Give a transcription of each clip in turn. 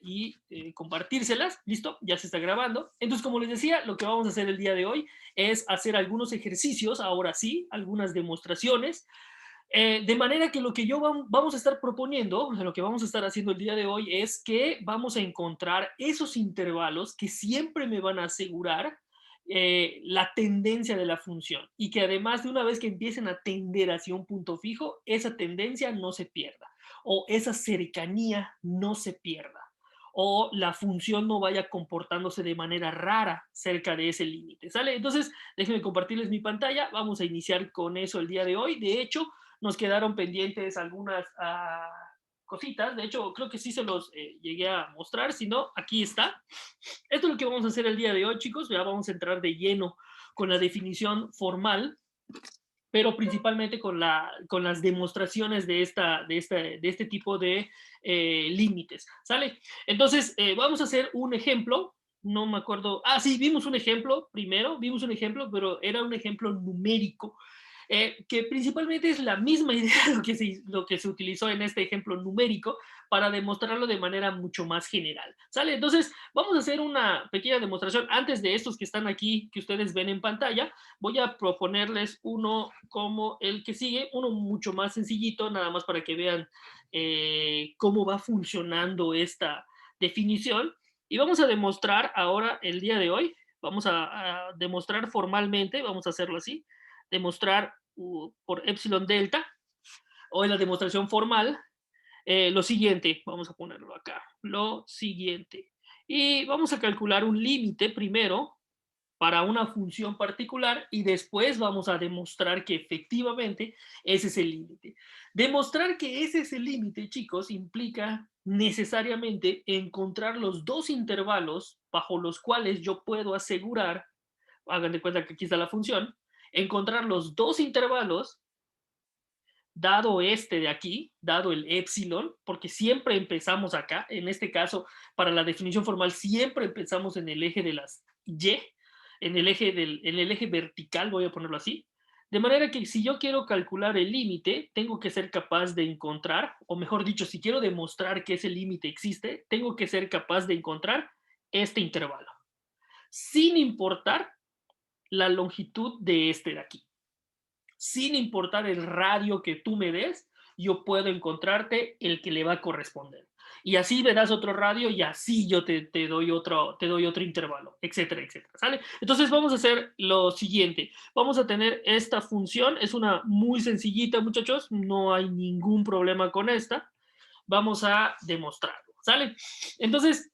y compartírselas. ¿Listo? Ya se está grabando. Entonces, como les decía, lo que vamos a hacer el día de hoy es hacer algunos ejercicios, ahora sí, algunas demostraciones, de manera que lo que vamos a estar proponiendo, o sea, lo que vamos a estar haciendo el día de hoy es que vamos a encontrar esos intervalos que siempre me van a asegurar la tendencia de la función y que además de una vez que empiecen a tender hacia un punto fijo, esa tendencia no se pierda o esa cercanía no se pierda o la función no vaya comportándose de manera rara cerca de ese límite, ¿sale? Entonces, déjenme compartirles mi pantalla, vamos a iniciar con eso el día de hoy. De hecho, nos quedaron pendientes algunas cositas, de hecho, creo que sí se los llegué a mostrar, si no, aquí está. Esto es lo que vamos a hacer el día de hoy, chicos, ya vamos a entrar de lleno con la definición formal, pero principalmente con las demostraciones de este tipo de límites, ¿sale? Entonces, vamos a hacer un ejemplo, no me acuerdo, sí, vimos un ejemplo primero, vimos un ejemplo, pero era un ejemplo numérico, que principalmente es la misma idea de lo que se utilizó en este ejemplo numérico para demostrarlo de manera mucho más general, ¿sale? Entonces, vamos a hacer una pequeña demostración antes de estos que están aquí, que ustedes ven en pantalla. Voy a proponerles uno como el que sigue, uno mucho más sencillito, nada más para que vean cómo va funcionando esta definición. Y vamos a demostrar ahora, el día de hoy, vamos a demostrar formalmente, vamos a hacerlo así, demostrar por epsilon delta, o en la demostración formal, lo siguiente, vamos a ponerlo acá, lo siguiente. Y vamos a calcular un límite primero para una función particular y después vamos a demostrar que efectivamente ese es el límite. Demostrar que ese es el límite, chicos, implica necesariamente encontrar los dos intervalos bajo los cuales yo puedo asegurar, hagan de cuenta que aquí está la función, encontrar los dos intervalos dado este de aquí, dado el epsilon, porque siempre empezamos acá, en este caso, para la definición formal, siempre empezamos en el eje de las y, en el eje vertical, voy a ponerlo así, de manera que si yo quiero calcular el límite, tengo que ser capaz de encontrar, o mejor dicho, si quiero demostrar que ese límite existe, tengo que ser capaz de encontrar este intervalo, sin importar la longitud de este de aquí, sin importar el radio que tú me des, yo puedo encontrarte el que le va a corresponder. Y así verás otro radio y así yo te doy otro intervalo, etcétera, etcétera. ¿Sale? Entonces vamos a hacer lo siguiente. Vamos a tener esta función, es una muy sencillita, muchachos, no hay ningún problema con esta. Vamos a demostrarlo. ¿Sale? Entonces,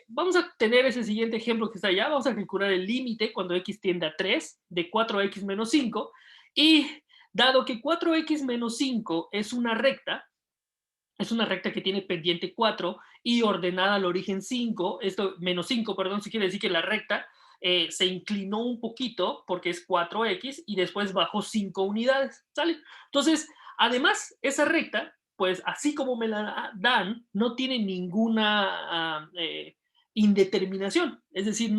vamos a tener ese siguiente ejemplo que está allá. Vamos a calcular el límite cuando x tiende a 3 de 4x menos 5. Y dado que 4x menos 5 es una recta que tiene pendiente 4 y ordenada al origen 5, esto menos 5, perdón, si quiere decir que la recta se inclinó un poquito porque es 4x y después bajó 5 unidades, ¿sale? Entonces, además, esa recta, pues así como me la dan, no tiene ninguna indeterminación, es decir,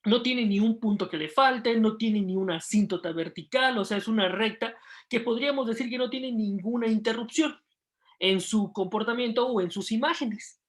no tiene ni un punto que le falte, no tiene ni una asíntota vertical, o sea, es una recta que podríamos decir que no tiene ninguna interrupción en su comportamiento o en sus imágenes.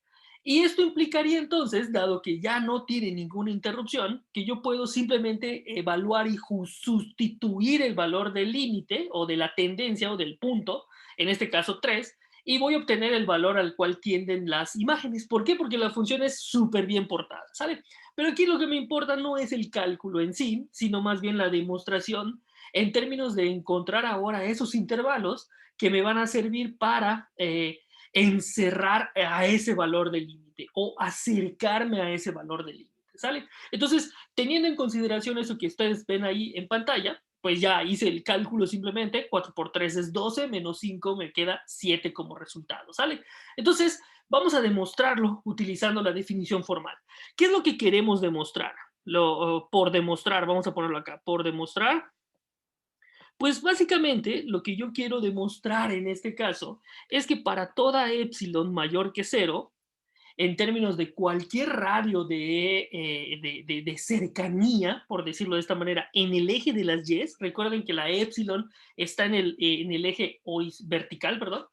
Y esto implicaría entonces, dado que ya no tiene ninguna interrupción, que yo puedo simplemente evaluar y sustituir el valor del límite o de la tendencia o del punto, en este caso 3, y voy a obtener el valor al cual tienden las imágenes. ¿Por qué? Porque la función es súper bien portada, ¿sale? Pero aquí lo que me importa no es el cálculo en sí, sino más bien la demostración en términos de encontrar ahora esos intervalos que me van a servir para encerrar a ese valor del límite o acercarme a ese valor del límite, ¿sale? Entonces, teniendo en consideración eso que ustedes ven ahí en pantalla, pues ya hice el cálculo simplemente, 4 por 3 es 12, menos 5 me queda 7 como resultado, ¿sale? Entonces, vamos a demostrarlo utilizando la definición formal. ¿Qué es lo que queremos demostrar? Por demostrar, vamos a ponerlo acá, por demostrar, pues básicamente lo que yo quiero demostrar en este caso es que para toda epsilon mayor que cero, en términos de cualquier radio de cercanía, por decirlo de esta manera, en el eje de las y, recuerden que la epsilon está en el eje vertical, perdón,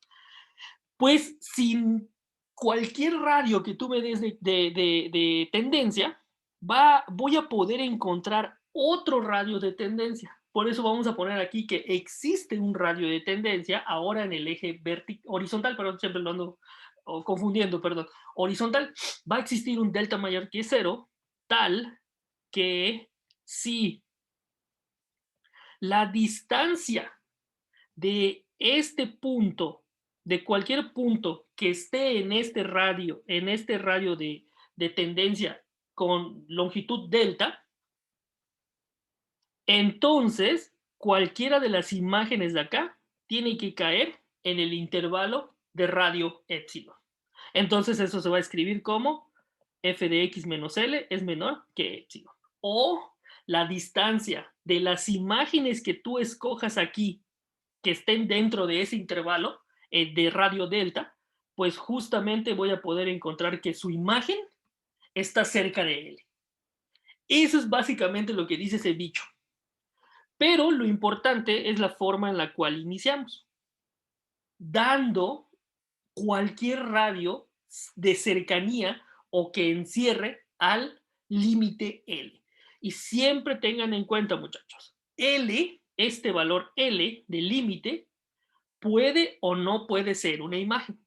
pues sin cualquier radio que tú me des de tendencia, voy a poder encontrar otro radio de tendencia. Por eso vamos a poner aquí que existe un radio de tendencia ahora en el eje horizontal, perdón, siempre lo ando confundiendo, perdón, horizontal. Va a existir un delta mayor que cero, tal que si la distancia de este punto, de cualquier punto que esté en este radio de tendencia con longitud delta, entonces cualquiera de las imágenes de acá tiene que caer en el intervalo de radio epsilon. Entonces eso se va a escribir como f de x menos L es menor que epsilon. O la distancia de las imágenes que tú escojas aquí que estén dentro de ese intervalo de radio delta, pues justamente voy a poder encontrar que su imagen está cerca de L. Eso es básicamente lo que dice ese bicho. Pero lo importante es la forma en la cual iniciamos, dando cualquier radio de cercanía o que encierre al límite L. Y siempre tengan en cuenta, muchachos, L, este valor L de límite, puede o no puede ser una imagen,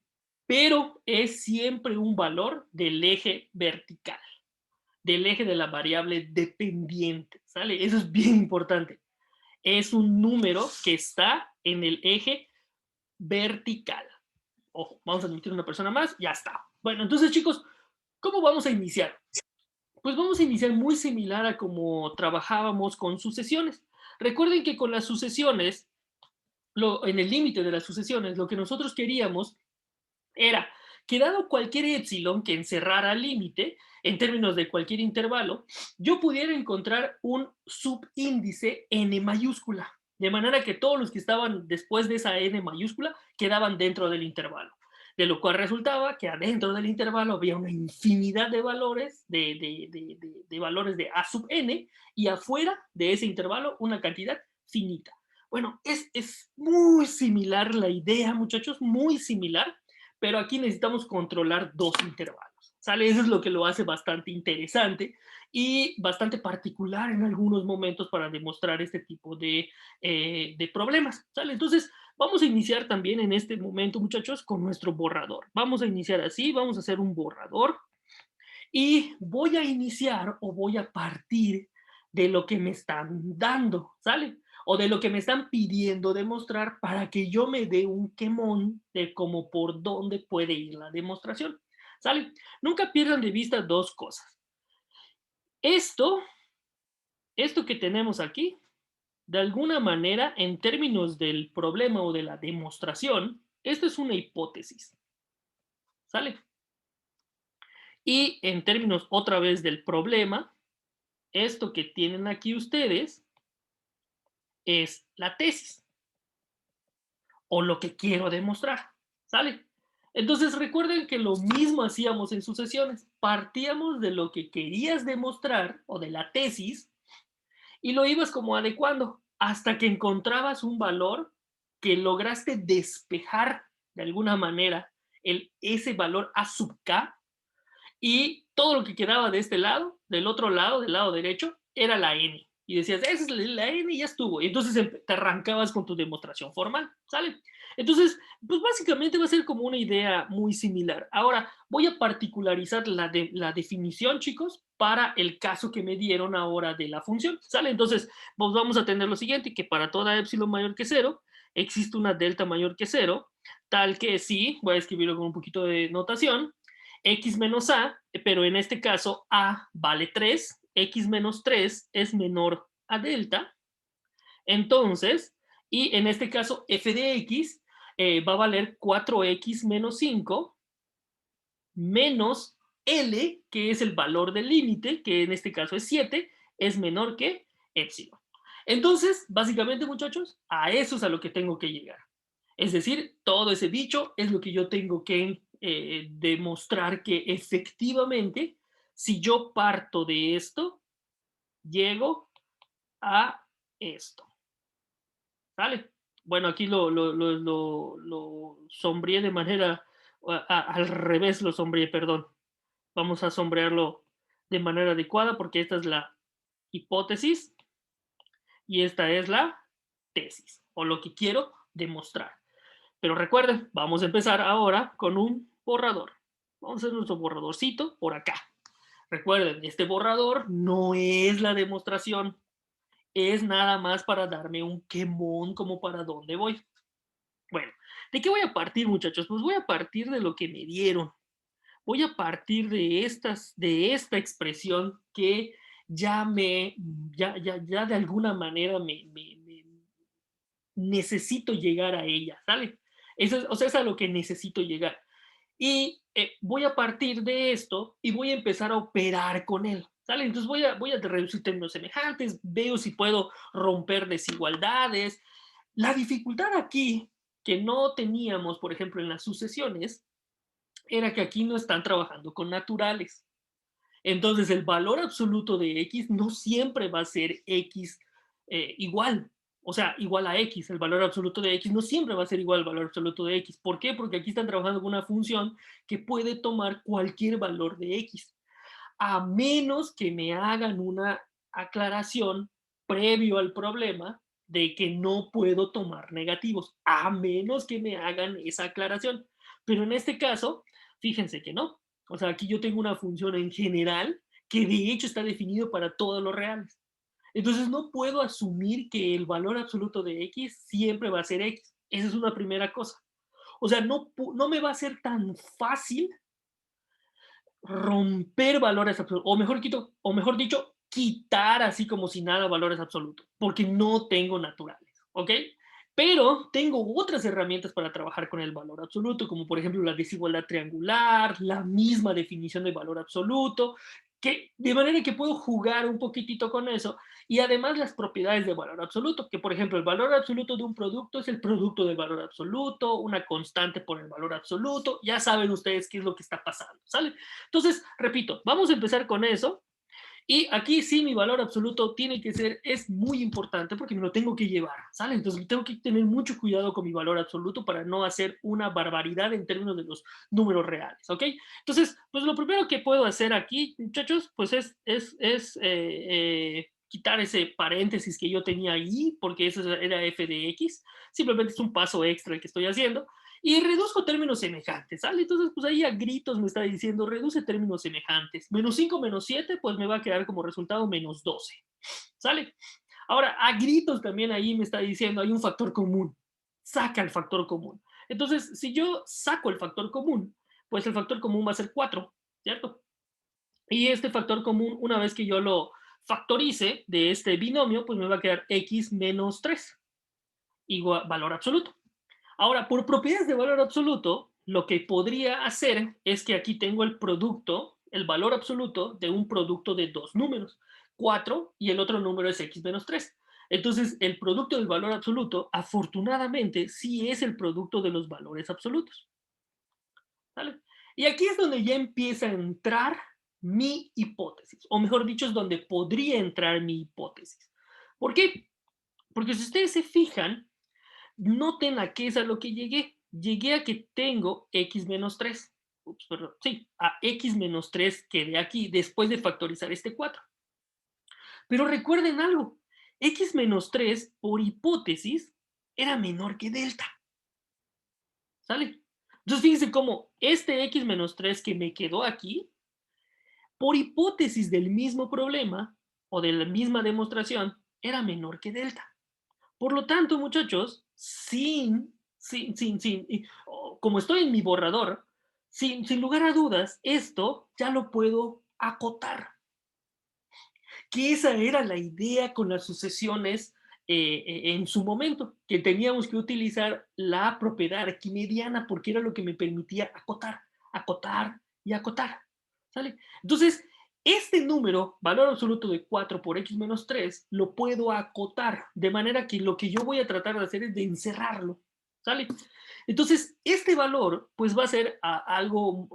pero es siempre un valor del eje vertical, del eje de la variable dependiente, ¿sale? Eso es bien importante. Es un número que está en el eje vertical. Ojo, vamos a admitir una persona más, ya está. Bueno, entonces chicos, ¿cómo vamos a iniciar? Pues vamos a iniciar muy similar a como trabajábamos con sucesiones. Recuerden que con las sucesiones, en el límite de las sucesiones, lo que nosotros queríamos era que dado cualquier epsilon que encerrara límite, en términos de cualquier intervalo, yo pudiera encontrar un subíndice n mayúscula, de manera que todos los que estaban después de esa n mayúscula quedaban dentro del intervalo. De lo cual resultaba que adentro del intervalo había una infinidad de valores, de valores de a sub n, y afuera de ese intervalo una cantidad finita. Bueno, es muy similar la idea, muchachos, muy similar, pero aquí necesitamos controlar dos intervalos, ¿sale? Eso es lo que lo hace bastante interesante y bastante particular en algunos momentos para demostrar este tipo de problemas, ¿sale? Entonces, vamos a iniciar también en este momento, muchachos, con nuestro borrador. Vamos a iniciar así, vamos a hacer un borrador y voy a iniciar o voy a partir de lo que me están dando, ¿sale? O de lo que me están pidiendo demostrar para que yo me dé un quemón de cómo por dónde puede ir la demostración, ¿sale? Nunca pierdan de vista dos cosas. Esto, esto que tenemos aquí, de alguna manera, en términos del problema o de la demostración, esto es una hipótesis, ¿sale? Y en términos otra vez del problema, esto que tienen aquí ustedes es la tesis o lo que quiero demostrar, ¿sale? Entonces recuerden que lo mismo hacíamos en sucesiones, partíamos de lo que querías demostrar o de la tesis y lo ibas como adecuando hasta que encontrabas un valor que lograste despejar de alguna manera ese valor A sub K y todo lo que quedaba de este lado, del otro lado, del lado derecho, era la N. Y decías, esa es la N y ya estuvo. Y entonces te arrancabas con tu demostración formal, ¿sale? Entonces, pues básicamente va a ser como una idea muy similar. Ahora, voy a particularizar la definición, chicos, para el caso que me dieron ahora de la función, ¿sale? Entonces, pues vamos a tener lo siguiente, que para toda epsilon mayor que cero, existe una delta mayor que cero, tal que sí, voy a escribirlo con un poquito de notación, x menos a, pero en este caso a vale 3, x menos 3 es menor a delta, entonces, y en este caso f de x va a valer 4x menos 5 menos L, que es el valor del límite, que en este caso es 7, es menor que epsilon. Entonces, básicamente, muchachos, a eso es a lo que tengo que llegar. Es decir, todo ese bicho es lo que yo tengo que demostrar que efectivamente, si yo parto de esto, llego a esto. ¿Sale? Bueno, aquí lo sombreé de manera Al revés lo sombreé, perdón. Vamos a sombrearlo de manera adecuada porque esta es la hipótesis y esta es la tesis o lo que quiero demostrar. Pero recuerden, vamos a empezar ahora con un borrador. Vamos a hacer nuestro borradorcito por acá. Recuerden, este borrador no es la demostración, es nada más para darme un quemón como para dónde voy. Bueno, ¿de qué voy a partir, muchachos? Pues voy a partir de lo que me dieron. Voy a partir de esta expresión que ya de alguna manera me necesito llegar a ella, ¿sale? O sea, es a lo que necesito llegar. Y voy a partir de esto y voy a empezar a operar con él, ¿sale? Entonces voy a reducir términos semejantes, veo si puedo romper desigualdades. La dificultad aquí que no teníamos, por ejemplo, en las sucesiones, era que aquí no están trabajando con naturales. Entonces, el valor absoluto de X no siempre va a ser X igual. O sea, igual a X. El valor absoluto de X no siempre va a ser igual al valor absoluto de X. ¿Por qué? Porque aquí están trabajando con una función que puede tomar cualquier valor de X. A menos que me hagan una aclaración previo al problema de que no puedo tomar negativos. A menos que me hagan esa aclaración. Pero en este caso, fíjense que no. O sea, aquí yo tengo una función en general que de hecho está definido para todos los reales. Entonces no puedo asumir que el valor absoluto de X siempre va a ser X. Esa es una primera cosa. O sea, no me va a ser tan fácil romper valores absolutos, o mejor dicho, quitar así como si nada valores absolutos, porque no tengo naturales, ¿ok? Pero tengo otras herramientas para trabajar con el valor absoluto, como por ejemplo la desigualdad triangular, la misma definición de valor absoluto, que de manera que puedo jugar un poquitito con eso, y además las propiedades de valor absoluto, que por ejemplo el valor absoluto de un producto es el producto del valor absoluto, una constante por el valor absoluto, ya saben ustedes qué es lo que está pasando, ¿sale? Entonces, repito, vamos a empezar con eso. Y aquí sí mi valor absoluto tiene que ser, es muy importante porque me lo tengo que llevar, ¿sale? Entonces tengo que tener mucho cuidado con mi valor absoluto para no hacer una barbaridad en términos de los números reales, ¿ok? Entonces, pues lo primero que puedo hacer aquí, muchachos, pues quitar ese paréntesis que yo tenía ahí, porque eso era f de x, simplemente es un paso extra el que estoy haciendo, y reduzco términos semejantes, ¿sale? Entonces, pues ahí a gritos me está diciendo, reduce términos semejantes. Menos 5 menos 7, pues me va a quedar como resultado menos 12, ¿sale? Ahora, a gritos también ahí me está diciendo, hay un factor común. Saca el factor común. Entonces, si yo saco el factor común, pues el factor común va a ser 4, ¿cierto? Y este factor común, una vez que yo lo factorice de este binomio, pues me va a quedar x menos 3, igual valor absoluto. Ahora, por propiedades de valor absoluto, lo que podría hacer es que aquí tengo el producto, el valor absoluto de un producto de dos números, 4 y el otro número es x menos 3. Entonces, el producto del valor absoluto, afortunadamente, sí es el producto de los valores absolutos. ¿Vale? Y aquí es donde ya empieza a entrar mi hipótesis, o mejor dicho, es donde podría entrar mi hipótesis. ¿Por qué? Porque si ustedes se fijan, noten a qué es a lo que llegué. Llegué a que tengo x menos 3. Ups, perdón. Sí, a x menos 3 que de aquí después de factorizar este 4. Pero recuerden algo. X menos 3, por hipótesis, era menor que delta. ¿Sale? Entonces fíjense cómo este x menos 3 que me quedó aquí, por hipótesis del mismo problema o de la misma demostración, era menor que delta. Por lo tanto, muchachos, como estoy en mi borrador, sin lugar a dudas, esto ya lo puedo acotar. Que esa era la idea con las sucesiones en su momento, que teníamos que utilizar la propiedad arquimediana porque era lo que me permitía acotar, acotar y acotar. ¿Sale? Entonces, este número, valor absoluto de 4 por x menos 3, lo puedo acotar, de manera que lo que yo voy a tratar de hacer es de encerrarlo. ¿Sale? Entonces, este valor, pues va a ser algo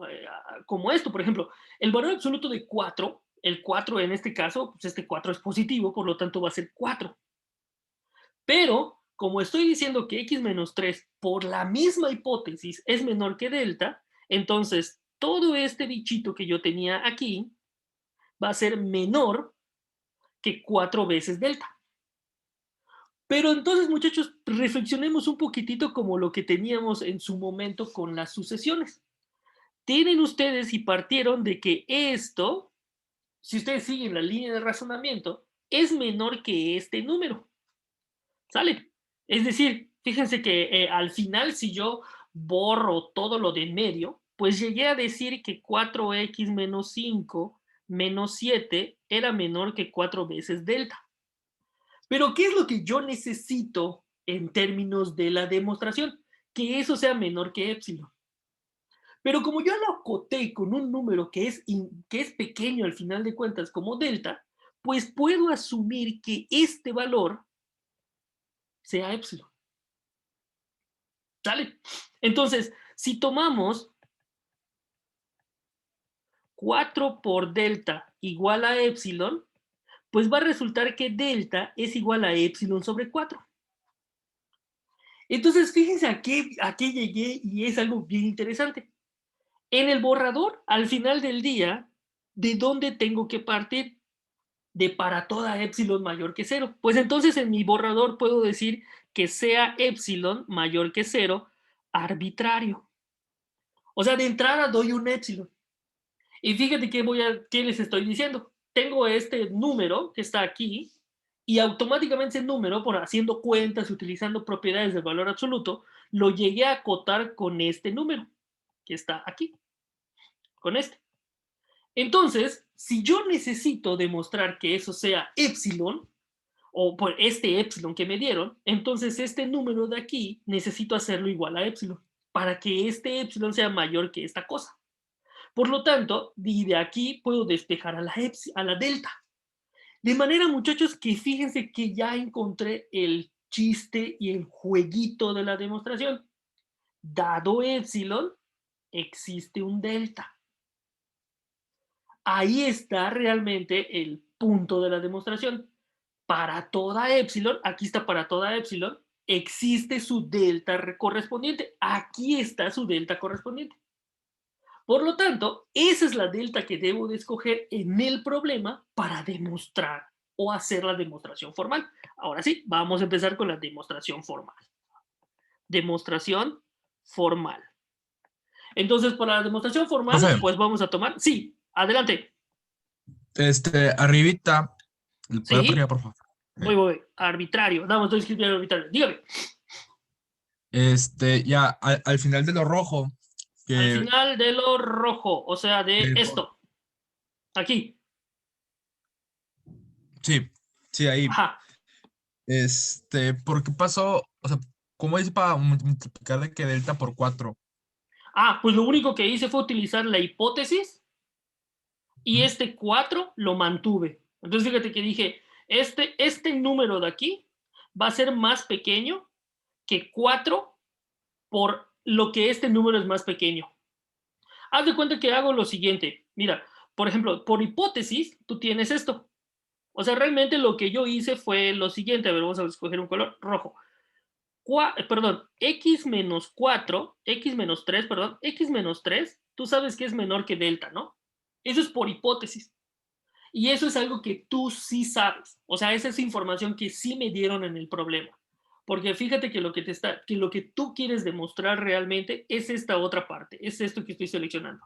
como esto, por ejemplo, el valor absoluto de 4, el 4 en este caso, pues este 4 es positivo, por lo tanto va a ser 4. Pero, como estoy diciendo que x menos 3 por la misma hipótesis es menor que delta, Entonces, todo este bichito que yo tenía aquí va a ser menor que 4 veces delta. Pero entonces, muchachos, reflexionemos un poquitito como lo que teníamos en su momento con las sucesiones. Tienen ustedes y partieron de que esto, si ustedes siguen la línea de razonamiento, es menor que este número. ¿Sale? Es decir, fíjense que al final, si yo borro todo lo de en medio, pues llegué a decir que 4x menos 5 menos 7 era menor que 4 veces delta. Pero, ¿qué es lo que yo necesito en términos de la demostración? Que eso sea menor que épsilon. Pero como yo lo acoté con un número que es pequeño al final de cuentas como delta, pues puedo asumir que este valor sea épsilon. ¿Sale? Entonces, si tomamos 4 por delta igual a épsilon, pues va a resultar que delta es igual a épsilon sobre 4. Entonces, fíjense a qué llegué y es algo bien interesante. En el borrador, al final del día, ¿de dónde tengo que partir? De para toda épsilon mayor que 0. Pues entonces en mi borrador puedo decir que sea épsilon mayor que 0 arbitrario. O sea, de entrada doy un épsilon. Y fíjate qué les estoy diciendo. Tengo este número que está aquí y automáticamente ese número, por haciendo cuentas, utilizando propiedades del valor absoluto, lo llegué a acotar con este número que está aquí, con este. Entonces, si yo necesito demostrar que eso sea épsilon, o por este épsilon que me dieron, entonces este número de aquí necesito hacerlo igual a épsilon, para que este épsilon sea mayor que esta cosa. Por lo tanto, de aquí puedo despejar a la delta. De manera, muchachos, que fíjense que ya encontré el chiste y el jueguito de la demostración. Dado épsilon, existe un delta. Ahí está realmente el punto de la demostración. Para toda épsilon, aquí está para toda épsilon, existe su delta correspondiente. Aquí está su delta correspondiente. Por lo tanto, esa es la delta que debo de escoger en el problema para demostrar o hacer la demostración formal. Ahora sí, vamos a empezar con la demostración formal. Demostración formal. Entonces, para la demostración formal, Profe, pues vamos a tomar... Sí, adelante. arribita, ¿le puede por allá, Sí, por favor? voy. Arbitrario. Damos, estoy escribiendo arbitrario. Dígame. Ya al final de lo rojo, Al que, final de lo rojo, o sea, de que por- esto. Aquí. sí, sí, ahí, Ajá. ¿por qué pasó? O sea, ¿cómo hice para multiplicar de que delta por 4? Ah, pues lo único que hice fue utilizar la hipótesis y este 4 lo mantuve. Entonces fíjate que dije, este número de aquí va a ser más pequeño que 4 por lo que este número es más pequeño. Haz de cuenta que hago lo siguiente. Mira, por ejemplo, por hipótesis, tú tienes esto. O sea, realmente lo que yo hice fue lo siguiente. A ver, vamos a escoger un color rojo. Perdón, x menos 4, x menos 3, perdón, x menos 3, tú sabes que es menor que delta, ¿no? Eso es por hipótesis. Y eso es algo que tú sí sabes. O sea, esa es información que sí me dieron en el problema. Porque fíjate que lo que tú quieres demostrar realmente es esta otra parte, es esto que estoy seleccionando.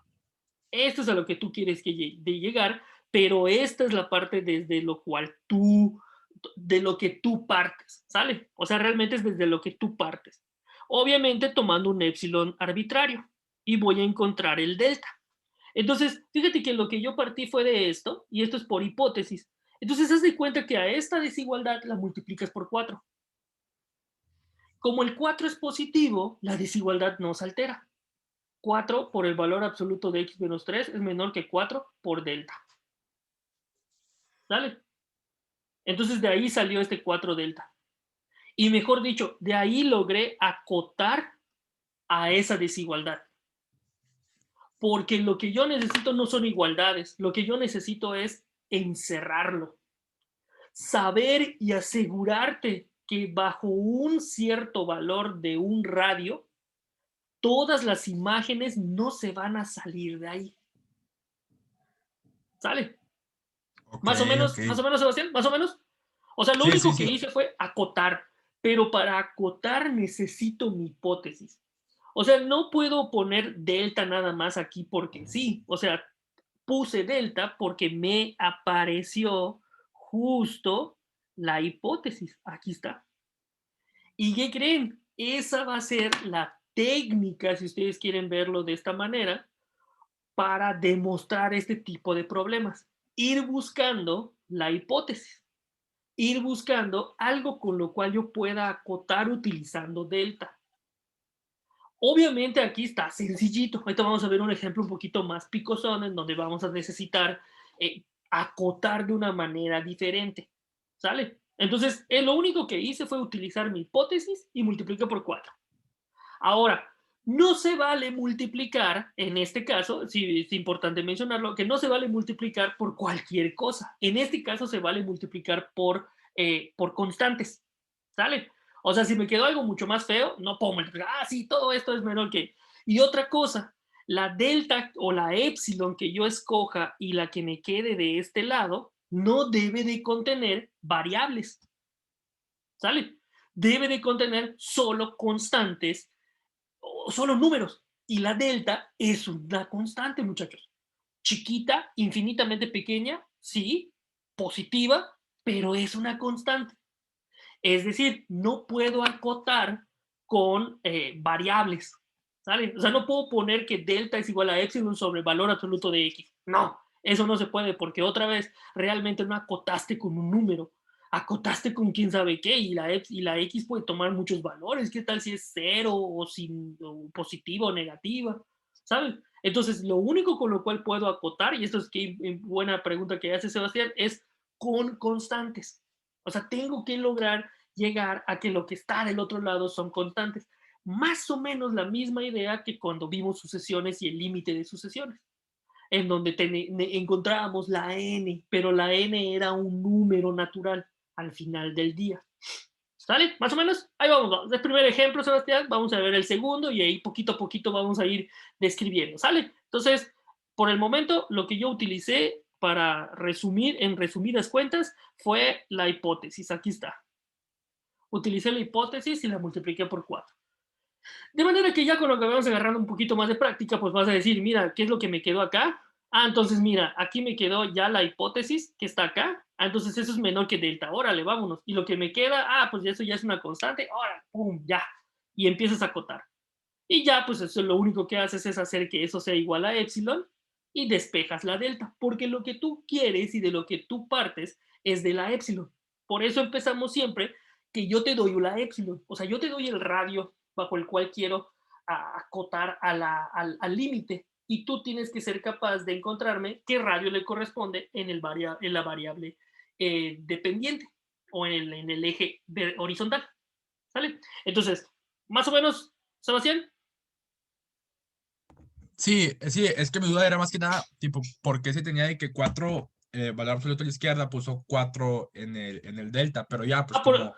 Esto es a lo que tú quieres de llegar, pero esta es la parte desde lo cual de lo que tú partes, ¿sale? O sea, realmente es desde lo que tú partes. Obviamente tomando un épsilon arbitrario y voy a encontrar el delta. Entonces, fíjate que lo que yo partí fue de esto, y esto es por hipótesis. Entonces, haz de cuenta que a esta desigualdad la multiplicas por 4. Como el 4 es positivo, la desigualdad no se altera. 4 por el valor absoluto de x menos 3 es menor que 4 por delta. ¿Sale? Entonces, de ahí salió este 4 delta. Y mejor dicho, de ahí logré acotar a esa desigualdad. Porque lo que yo necesito no son igualdades, lo que yo necesito es encerrarlo. Saber y asegurarte que bajo un cierto valor de un radio, todas las imágenes no se van a salir de ahí. ¿Sale? Ok, ok. Más o menos, Sebastián, más o menos. O sea, lo Sí, sí, único que sí. hice fue acotar, pero para acotar necesito mi hipótesis. O sea, no puedo poner delta nada más aquí porque sí. O sea, puse delta porque me apareció justo la hipótesis. Aquí está. ¿Y qué creen? Esa va a ser la técnica, si ustedes quieren verlo de esta manera, para demostrar este tipo de problemas. Ir buscando la hipótesis, ir buscando algo con lo cual yo pueda acotar utilizando delta. Obviamente aquí está sencillito. Ahorita vamos a ver un ejemplo un poquito más picosón en donde vamos a necesitar acotar de una manera diferente. ¿Sale? Entonces, lo único que hice fue utilizar mi hipótesis y multipliqué por 4. Ahora, no se vale multiplicar, en este caso, sí es importante mencionarlo, que no se vale multiplicar por cualquier cosa. En este caso se vale multiplicar por constantes, ¿sale? O sea, si me quedó algo mucho más feo, no puedo multiplicar, sí, todo esto es menor que... Y otra cosa, la delta o la epsilon que yo escoja y la que me quede de este lado, no debe de contener variables, ¿sale? Debe de contener solo constantes o solo números. Y la delta es una constante, muchachos. Chiquita, infinitamente pequeña, sí, positiva, pero es una constante. Es decir, no puedo acotar con variables, ¿sale? O sea, no puedo poner que delta es igual a epsilon sobre el valor absoluto de x. No, eso no se puede porque otra vez realmente no acotaste con un número, acotaste con quién sabe qué y la x puede tomar muchos valores. ¿Qué tal si es cero o, sin, o positiva o negativa? ¿Sabes? Entonces, lo único con lo cual puedo acotar, y esto es que buena pregunta que hace Sebastián, es con constantes. O sea, tengo que lograr llegar a que lo que está del otro lado son constantes. Más o menos la misma idea que cuando vimos sucesiones y el límite de sucesiones, en donde encontrábamos la n, pero la n era un número natural al final del día. ¿Sale? Más o menos, ahí vamos. El primer ejemplo, Sebastián, vamos a ver el segundo y ahí poquito a poquito vamos a ir describiendo. ¿Sale? Entonces, por el momento, lo que yo utilicé para resumir, en resumidas cuentas, fue la hipótesis. Aquí está. Utilicé la hipótesis y la multipliqué por 4. De manera que ya con lo que vamos agarrando un poquito más de práctica, pues vas a decir, mira, ¿qué es lo que me quedó acá? Ah, entonces mira, aquí me quedó ya la hipótesis que está acá. Ah, entonces eso es menor que delta. Órale, vámonos. Y lo que me queda, pues eso ya es una constante. Órale, pum, ya. Y empiezas a acotar. Y ya, pues eso lo único que haces es hacer que eso sea igual a epsilon y despejas la delta. Porque lo que tú quieres y de lo que tú partes es de la epsilon. Por eso empezamos siempre que yo te doy la epsilon. O sea, yo te doy el radio bajo el cual quiero acotar al límite y tú tienes que ser capaz de encontrarme qué radio le corresponde en la variable dependiente o en el eje horizontal. ¿Sale? Entonces, más o menos, Sebastián. Sí, sí, es que mi duda era más que nada, tipo, ¿por qué se tenía de que 4, valor absoluto a la izquierda, puso 4 en el delta? Pero ya, pues Ah, por, como,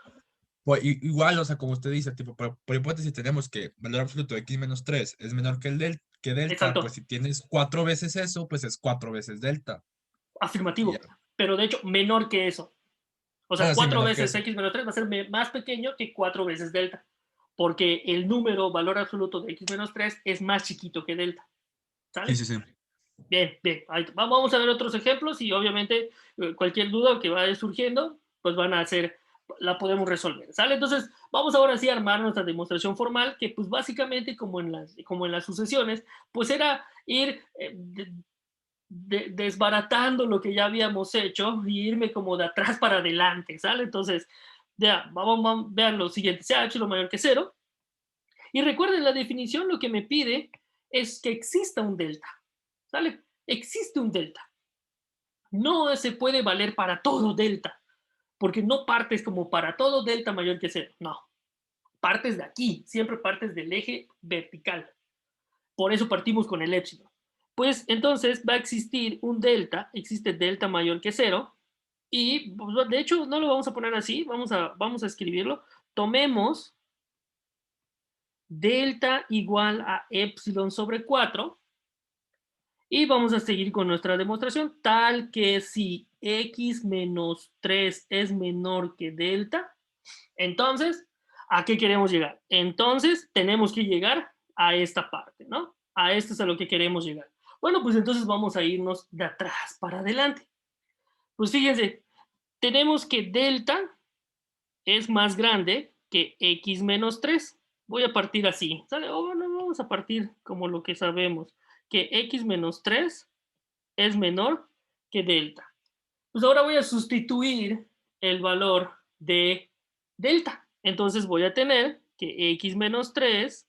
pues, igual, o sea, como usted dice, tipo, por hipótesis tenemos que valor absoluto de x menos 3 es menor que que delta, pues exacto, si tienes 4 veces eso, pues es 4 veces delta. Y ya. afirmativo. Pero de hecho, menor que eso. O sea, Ah, sí, 4 menor que veces eso. x menos 3 va a ser más pequeño que 4 veces delta. Porque el número valor absoluto de x menos 3 es más chiquito que delta. Sí, ¿Sale? sí, sí. Bien, bien. Vamos a ver otros ejemplos y obviamente cualquier duda que vaya surgiendo, pues van a ser, la podemos resolver. ¿Sale? Entonces, vamos ahora sí a armar nuestra demostración formal, que pues básicamente como en las sucesiones, pues era ir desbaratando lo que ya habíamos hecho y irme como de atrás para adelante, ¿sale? Entonces, ya, vean lo siguiente, sea epsilon mayor que cero, y recuerden la definición, lo que me pide es que exista un delta, ¿sale? Existe un delta. No se puede valer para todo delta, porque no partes como para todo delta mayor que cero, no. Partes de aquí, siempre partes del eje vertical. Por eso partimos con el épsilon. Pues entonces va a existir un delta, existe delta mayor que cero, y pues, de hecho no lo vamos a poner así, vamos a escribirlo. Tomemos delta igual a epsilon sobre 4. Y vamos a seguir con nuestra demostración, tal que si x menos 3 es menor que delta, entonces, ¿a qué queremos llegar? Entonces, tenemos que llegar a esta parte, ¿no? A esto es a lo que queremos llegar. Bueno, pues entonces vamos a irnos de atrás para adelante. Pues fíjense, tenemos que delta es más grande que x menos 3. Voy a partir así, ¿sale? O bueno, vamos a partir como lo que sabemos, que x menos 3 es menor que delta. Pues ahora voy a sustituir el valor de delta. Entonces voy a tener que x menos 3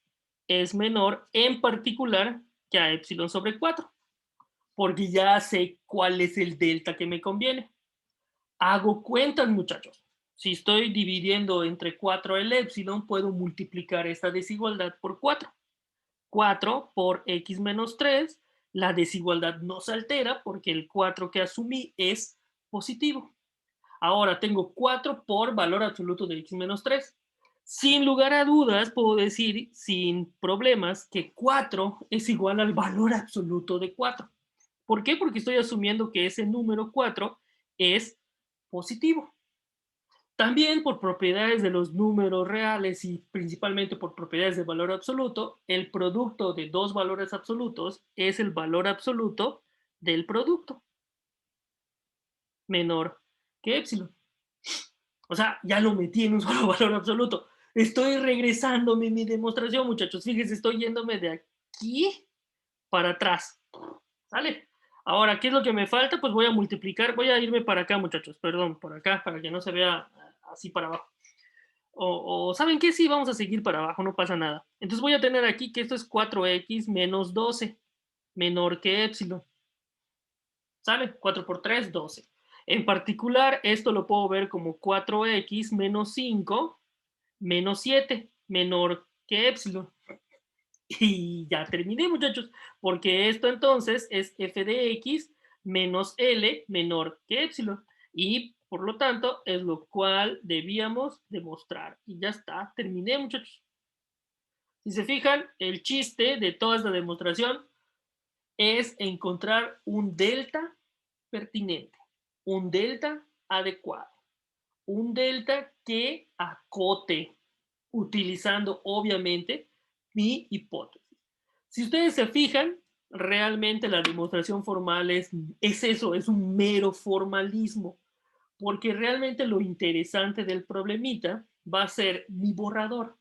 es menor en particular que a epsilon sobre 4, porque ya sé cuál es el delta que me conviene. Hago cuentas, muchachos. Si estoy dividiendo entre 4 el epsilon, puedo multiplicar esta desigualdad por 4. 4 por x menos 3, la desigualdad no se altera porque el 4 que asumí es positivo. Ahora tengo 4 por valor absoluto de x menos 3. Sin lugar a dudas, puedo decir sin problemas que 4 es igual al valor absoluto de 4. ¿Por qué? Porque estoy asumiendo que ese número 4 es positivo. También por propiedades de los números reales y principalmente por propiedades de valor absoluto, el producto de dos valores absolutos es el valor absoluto del producto menor que epsilon. O sea, ya lo metí en un solo valor absoluto. Estoy regresándome mi demostración, muchachos. Fíjense, estoy yéndome de aquí para atrás. ¿Sale? Ahora, ¿qué es lo que me falta? Pues voy a multiplicar, voy a irme para acá, muchachos. Perdón, por acá, para que no se vea así para abajo. O ¿saben qué? Sí, vamos a seguir para abajo, no pasa nada. Entonces voy a tener aquí que esto es 4x menos 12, menor que epsilon. ¿Sale? 4 por 3, 12. En particular, esto lo puedo ver como 4x menos 5, menos 7, menor que epsilon. Y ya terminé, muchachos, porque esto entonces es f de x menos L menor que epsilon. Y por lo tanto es lo cual debíamos demostrar. Y ya está, terminé, muchachos. Si se fijan, el chiste de toda esta demostración es encontrar un delta pertinente, un delta adecuado, un delta que acote, utilizando obviamente mi hipótesis. Si ustedes se fijan, realmente la demostración formal es eso, es un mero formalismo, porque realmente lo interesante del problemita va a ser mi borrador.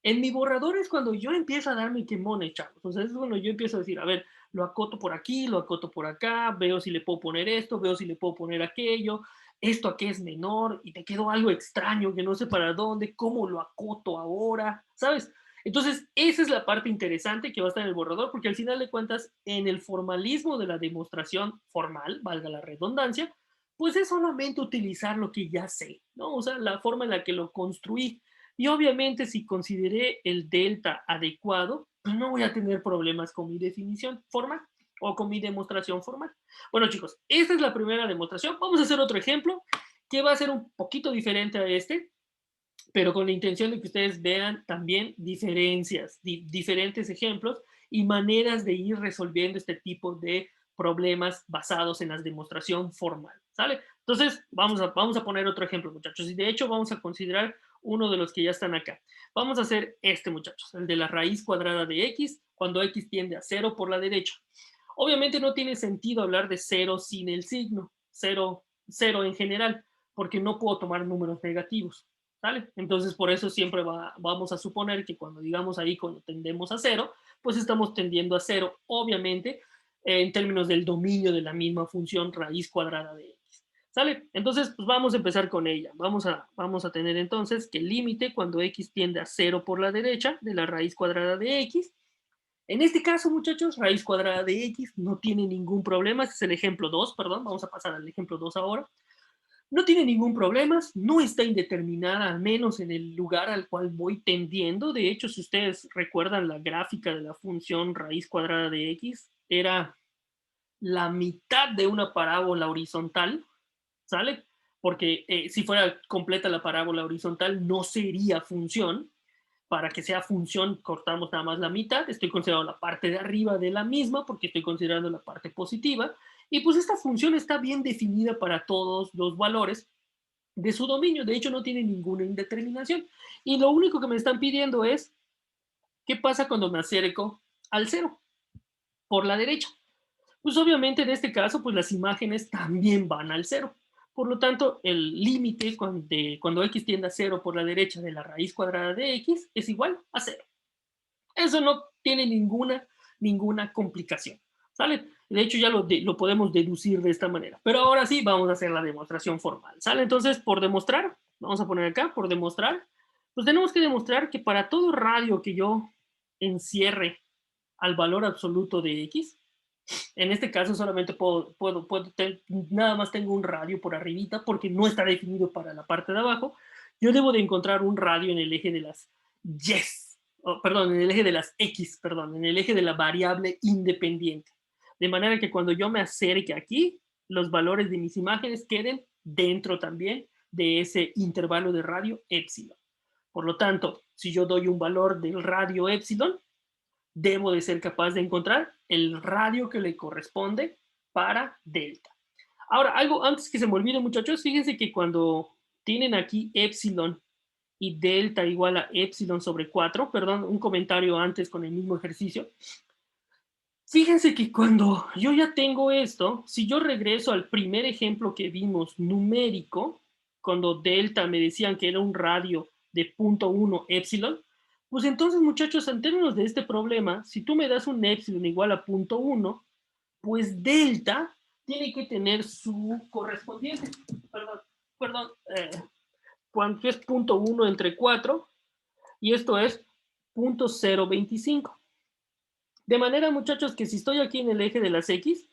En mi borrador es cuando yo empiezo a darme quemones, chavos. O sea, es cuando yo empiezo a decir, a ver, lo acoto por aquí, lo acoto por acá, veo si le puedo poner esto, veo si le puedo poner aquello, esto aquí es menor y te quedó algo extraño que no sé para dónde, cómo lo acoto ahora, ¿sabes? Entonces, esa es la parte interesante que va a estar en el borrador, porque al final de cuentas, en el formalismo de la demostración formal, valga la redundancia, pues es solamente utilizar lo que ya sé, ¿no? O sea, la forma en la que lo construí. Y obviamente si consideré el delta adecuado, pues no voy a tener problemas con mi definición formal o con mi demostración formal. Bueno, chicos, esta es la primera demostración. Vamos a hacer otro ejemplo que va a ser un poquito diferente a este, pero con la intención de que ustedes vean también diferencias, diferentes ejemplos y maneras de ir resolviendo este tipo de problemas basados en la demostración formal, ¿sale? Entonces, vamos a poner otro ejemplo, muchachos, y de hecho vamos a considerar uno de los que ya están acá. Vamos a hacer este, muchachos, el de la raíz cuadrada de x, cuando x tiende a 0 por la derecha. Obviamente no tiene sentido hablar de 0 sin el signo, 0, 0 en general, porque no puedo tomar números negativos. ¿Sale? Entonces, por eso siempre vamos a suponer que cuando digamos ahí, cuando tendemos a 0, pues estamos tendiendo a 0, obviamente, en términos del dominio de la misma función raíz cuadrada de x. ¿Sale? Entonces, pues vamos a empezar con ella. Vamos a tener entonces que el límite cuando x tiende a 0 por la derecha de la raíz cuadrada de x. En este caso, muchachos, raíz cuadrada de x no tiene ningún problema. Este es el ejemplo 2, perdón. Vamos a pasar al ejemplo 2 ahora. No tiene ningún problema, no está indeterminada, al menos en el lugar al cual voy tendiendo. De hecho, si ustedes recuerdan la gráfica de la función raíz cuadrada de x, era la mitad de una parábola horizontal, ¿sale? Porque si fuera completa la parábola horizontal, no sería función, para que sea función, cortamos nada más la mitad, estoy considerando la parte de arriba de la misma porque estoy considerando la parte positiva, y pues esta función está bien definida para todos los valores de su dominio, de hecho no tiene ninguna indeterminación, y lo único que me están pidiendo es, ¿qué pasa cuando me acerco al cero por la derecha? Pues obviamente en este caso, pues las imágenes también van al cero. Por lo tanto, el límite cuando x tiende a cero por la derecha de la raíz cuadrada de x es igual a cero. Eso no tiene ninguna complicación, ¿sale? De hecho, ya lo podemos deducir de esta manera. Pero ahora sí, vamos a hacer la demostración formal, ¿sale? Entonces, por demostrar, vamos a poner acá, por demostrar, pues tenemos que demostrar que para todo radio que yo encierre al valor absoluto de x, en este caso solamente nada más tengo un radio por arribita porque no está definido para la parte de abajo. Yo debo de encontrar un radio en el eje de las yes, perdón, en el eje de las x, perdón, en el eje de la variable independiente. De manera que cuando yo me acerque aquí, los valores de mis imágenes queden dentro también de ese intervalo de radio epsilon. Por lo tanto, si yo doy un valor del radio epsilon, debo de ser capaz de encontrar el radio que le corresponde para delta. Ahora, algo antes que se me olvide, muchachos, fíjense que cuando tienen aquí epsilon y delta igual a epsilon sobre 4, perdón, un comentario antes con el mismo ejercicio. Fíjense que cuando yo ya tengo esto, si yo regreso al primer ejemplo que vimos numérico, cuando delta me decían que era un radio de 0.1 epsilon, pues entonces, muchachos, en términos de este problema, si tú me das un epsilon igual a 0.1, pues delta tiene que tener su correspondiente. Perdón, cuando es 0.1 entre 4, y esto es 0.025. De manera, muchachos, que si estoy aquí en el eje de las X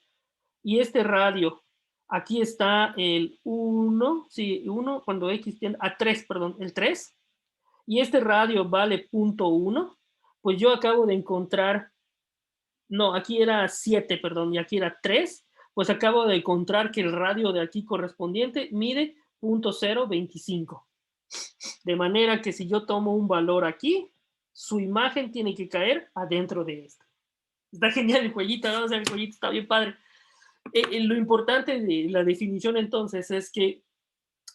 y este radio, aquí está el 1, sí, 1 cuando X tiende a 3, perdón, el 3, y este radio vale 0.1, pues yo acabo de encontrar, no, aquí era 7, perdón, y aquí era 3, pues acabo de encontrar que el radio de aquí correspondiente mide 0.025. De manera que si yo tomo un valor aquí, su imagen tiene que caer adentro de esto. Está genial el cuellito, ¿no? O sea, el cuellito está bien padre. Lo importante de la definición entonces es que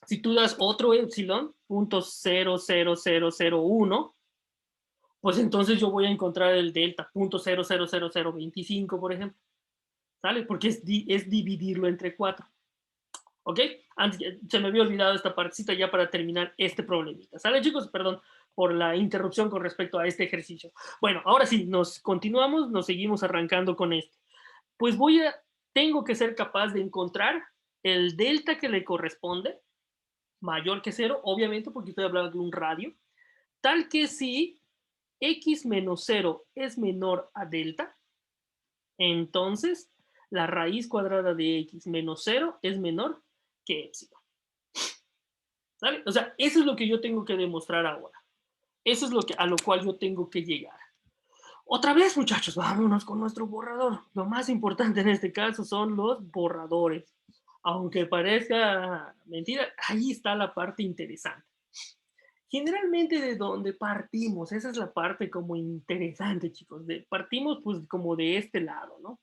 si tú das otro epsilon, 0.00001, pues entonces yo voy a encontrar el delta, 0.00025, por ejemplo. ¿Sale? Porque es dividirlo entre 4. ¿Ok? Antes, se me había olvidado esta partecita ya para terminar este problemita. ¿Sale, chicos? Perdón por la interrupción con respecto a este ejercicio. Bueno, ahora sí, nos continuamos, nos seguimos arrancando con este. Pues tengo que ser capaz de encontrar el delta que le corresponde, mayor que 0, obviamente, porque estoy hablando de un radio, tal que si x menos 0 es menor a delta, entonces la raíz cuadrada de x menos 0 es menor que epsilon. ¿Sale? O sea, eso es lo que yo tengo que demostrar ahora. Eso es a lo cual yo tengo que llegar. Otra vez, muchachos, vámonos con nuestro borrador. Lo más importante en este caso son los borradores. Aunque parezca mentira, ahí está la parte interesante. Generalmente de donde partimos, esa es la parte como interesante, chicos. Partimos pues como de este lado, ¿no?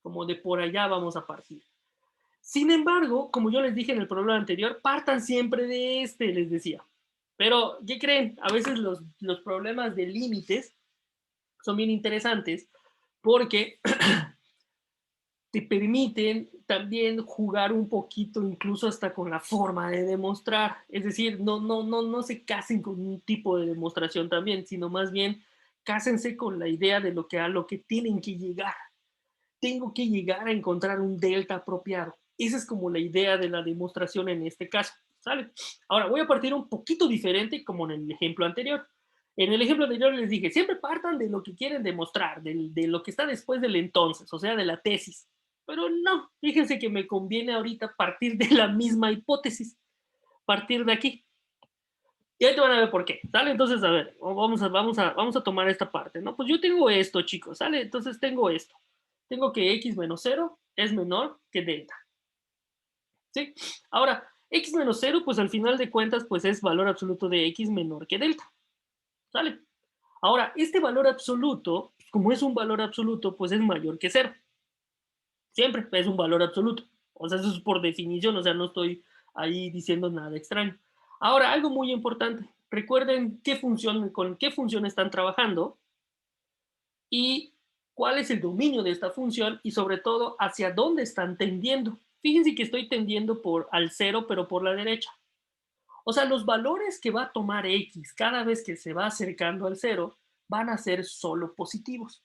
Como de por allá vamos a partir. Sin embargo, como yo les dije en el problema anterior, partan siempre de este, les decía. Pero, ¿qué creen? A veces los problemas de límites son bien interesantes porque te permiten también jugar un poquito, incluso hasta con la forma de demostrar. Es decir, no se casen con un tipo de demostración también, sino más bien cásense con la idea de a lo que tienen que llegar. Tengo que llegar a encontrar un delta apropiado. Esa es como la idea de la demostración en este caso, ¿sale? Ahora, voy a partir un poquito diferente como en el ejemplo anterior. En el ejemplo anterior les dije, siempre partan de lo que quieren demostrar, de lo que está después del entonces, o sea, de la tesis. Pero no, fíjense que me conviene ahorita partir de la misma hipótesis, partir de aquí. Y ahí te van a ver por qué, ¿sale? Entonces, a ver, vamos a tomar esta parte, ¿no? Pues yo tengo esto, chicos, ¿sale? Entonces tengo esto. Tengo que x menos 0 es menor que delta. ¿Sí? Ahora, x menos 0, pues al final de cuentas, pues es valor absoluto de x menor que delta. ¿Sale? Ahora, este valor absoluto, como es un valor absoluto, pues es mayor que cero. Siempre es un valor absoluto. O sea, eso es por definición, o sea, no estoy ahí diciendo nada extraño. Ahora, algo muy importante, recuerden qué función, con qué función están trabajando y cuál es el dominio de esta función y sobre todo hacia dónde están tendiendo. Fíjense que estoy tendiendo al cero, pero por la derecha. O sea, los valores que va a tomar x cada vez que se va acercando al cero van a ser solo positivos.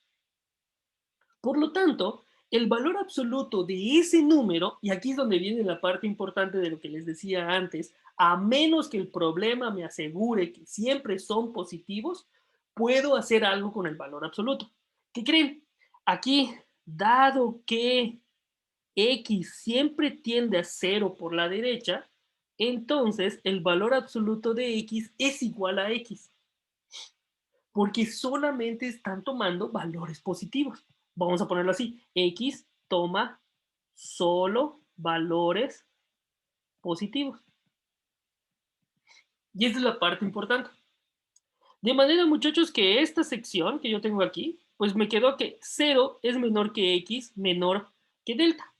Por lo tanto, el valor absoluto de ese número, y aquí es donde viene la parte importante de lo que les decía antes, a menos que el problema me asegure que siempre son positivos, puedo hacer algo con el valor absoluto. ¿Qué creen? Aquí, dado que x siempre tiende a cero por la derecha, entonces el valor absoluto de x es igual a x porque solamente están tomando valores positivos. Vamos a ponerlo así, X toma solo valores positivos. Y esa es la parte importante. De manera, muchachos, que esta sección que yo tengo aquí, pues me quedó que 0 es menor que X, menor que delta.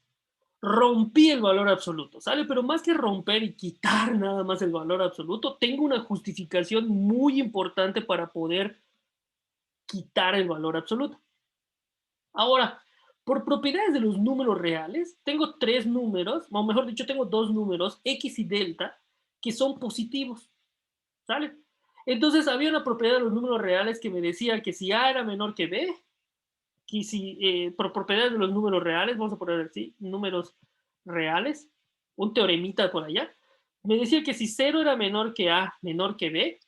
Rompí el valor absoluto, ¿sale? Pero más que romper y quitar nada más el valor absoluto, tengo una justificación muy importante para poder quitar el valor absoluto. Ahora, por propiedades de los números reales, tengo tres números, o mejor dicho, tengo dos números, x y delta, que son positivos, ¿sale? Entonces, había una propiedad de los números reales que me decía que si a era menor que b, que si, por propiedades de los números reales, vamos a poner así, números reales, un teoremita por allá, me decía que si cero era menor que a, menor que b,